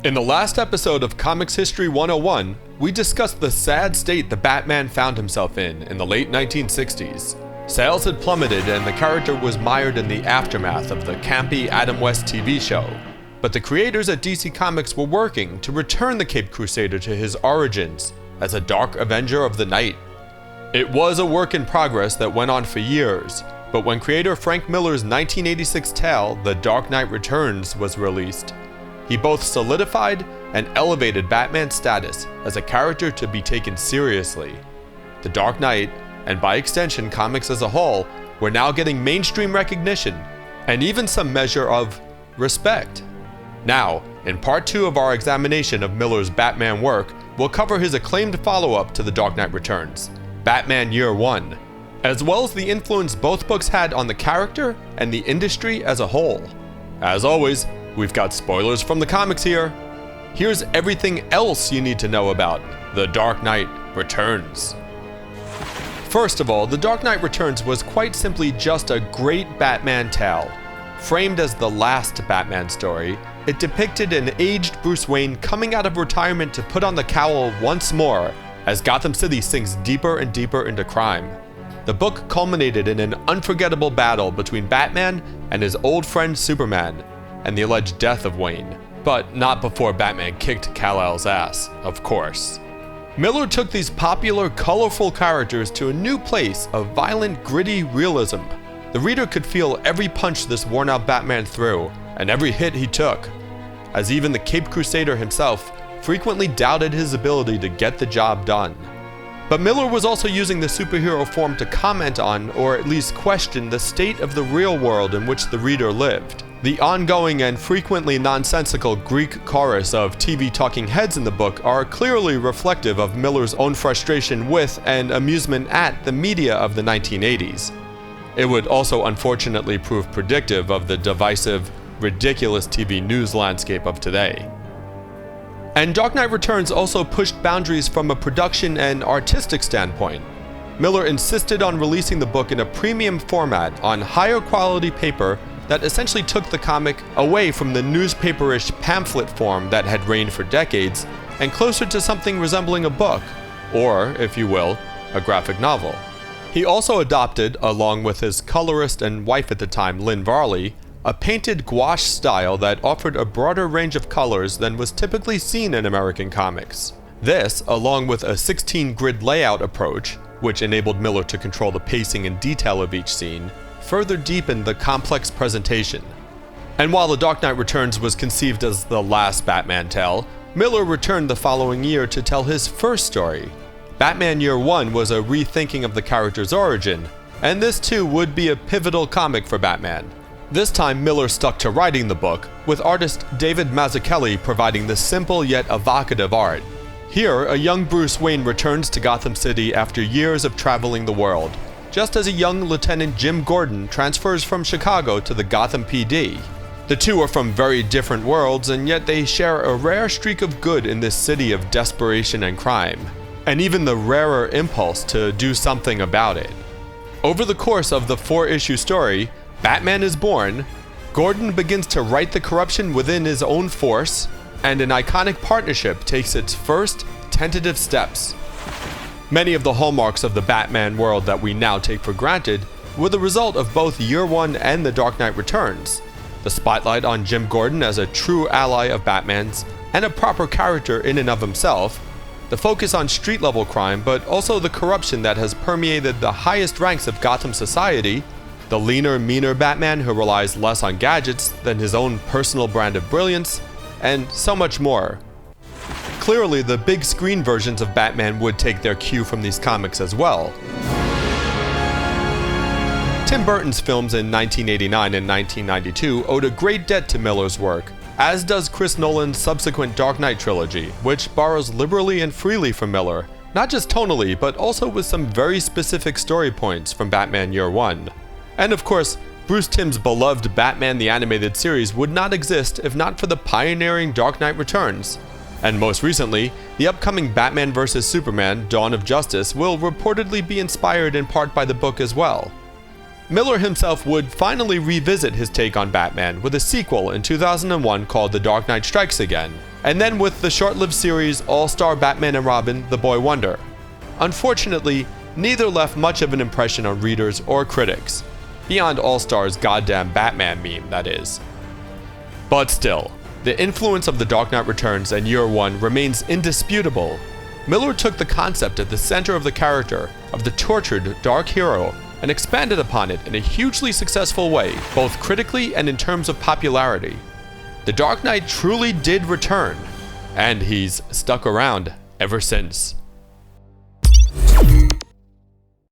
In the last episode of Comics History 101, we discussed the sad state the Batman found himself in the late 1960s. Sales had plummeted and the character was mired in the aftermath of the campy Adam West TV show. But the creators at DC Comics were working to return the Caped Crusader to his origins as a dark avenger of the night. It was a work in progress that went on for years, but when creator Frank Miller's 1986 tale, The Dark Knight Returns, was released, he both solidified and elevated Batman's status as a character to be taken seriously. The Dark Knight, and by extension comics as a whole, were now getting mainstream recognition and even some measure of respect. Now, in part 2 of our examination of Miller's Batman work, we'll cover his acclaimed follow-up to The Dark Knight Returns, Batman Year One, as well as the influence both books had on the character and the industry as a whole. As always, we've got spoilers from the comics here. Here's everything else you need to know about The Dark Knight Returns. First of all, The Dark Knight Returns was quite simply just a great Batman tale. Framed as the last Batman story, it depicted an aged Bruce Wayne coming out of retirement to put on the cowl once more as Gotham City sinks deeper and deeper into crime. The book culminated in an unforgettable battle between Batman and his old friend Superman, and the alleged death of Wayne, but not before Batman kicked Kal-El's ass, of course. Miller took these popular, colorful characters to a new place of violent, gritty realism. The reader could feel every punch this worn-out Batman threw, and every hit he took, as even the Caped Crusader himself frequently doubted his ability to get the job done. But Miller was also using the superhero form to comment on, or at least question, the state of the real world in which the reader lived. The ongoing and frequently nonsensical Greek chorus of TV talking heads in the book are clearly reflective of Miller's own frustration with and amusement at the media of the 1980s. It would also unfortunately prove predictive of the divisive, ridiculous TV news landscape of today. And Dark Knight Returns also pushed boundaries from a production and artistic standpoint. Miller insisted on releasing the book in a premium format on higher quality paper that essentially took the comic away from the newspaperish pamphlet form that had reigned for decades and closer to something resembling a book, or, if you will, a graphic novel. He also adopted, along with his colorist and wife at the time, Lynn Varley, a painted gouache style that offered a broader range of colors than was typically seen in American comics. This, along with a 16-grid layout approach, which enabled Miller to control the pacing and detail of each scene, further deepened the complex presentation. And while The Dark Knight Returns was conceived as the last Batman tale, Miller returned the following year to tell his first story. Batman Year One was a rethinking of the character's origin, and this too would be a pivotal comic for Batman. This time Miller stuck to writing the book, with artist David Mazzucchelli providing the simple yet evocative art. Here, a young Bruce Wayne returns to Gotham City after years of traveling the world, just as a young Lieutenant Jim Gordon transfers from Chicago to the Gotham PD. The two are from very different worlds, and yet they share a rare streak of good in this city of desperation and crime, and even the rarer impulse to do something about it. Over the course of the 4-issue story, Batman is born, Gordon begins to right the corruption within his own force, and an iconic partnership takes its first tentative steps. Many of the hallmarks of the Batman world that we now take for granted were the result of both Year One and The Dark Knight Returns. The spotlight on Jim Gordon as a true ally of Batman's and a proper character in and of himself, the focus on street-level crime but also the corruption that has permeated the highest ranks of Gotham society, the leaner, meaner Batman who relies less on gadgets than his own personal brand of brilliance, and so much more. Clearly, the big screen versions of Batman would take their cue from these comics as well. Tim Burton's films in 1989 and 1992 owed a great debt to Miller's work, as does Chris Nolan's subsequent Dark Knight trilogy, which borrows liberally and freely from Miller, not just tonally, but also with some very specific story points from Batman Year One. And of course, Bruce Timm's beloved Batman the Animated Series would not exist if not for the pioneering Dark Knight Returns. And most recently, the upcoming Batman vs. Superman: Dawn of Justice will reportedly be inspired in part by the book as well. Miller himself would finally revisit his take on Batman with a sequel in 2001 called The Dark Knight Strikes Again, and then with the short-lived series All-Star Batman and Robin: The Boy Wonder. Unfortunately, neither left much of an impression on readers or critics, beyond All-Star's goddamn Batman meme, that is. But still, the influence of The Dark Knight Returns and Year One remains indisputable. Miller took the concept at the center of the character of the tortured dark hero and expanded upon it in a hugely successful way, both critically and in terms of popularity. The Dark Knight truly did return, and he's stuck around ever since.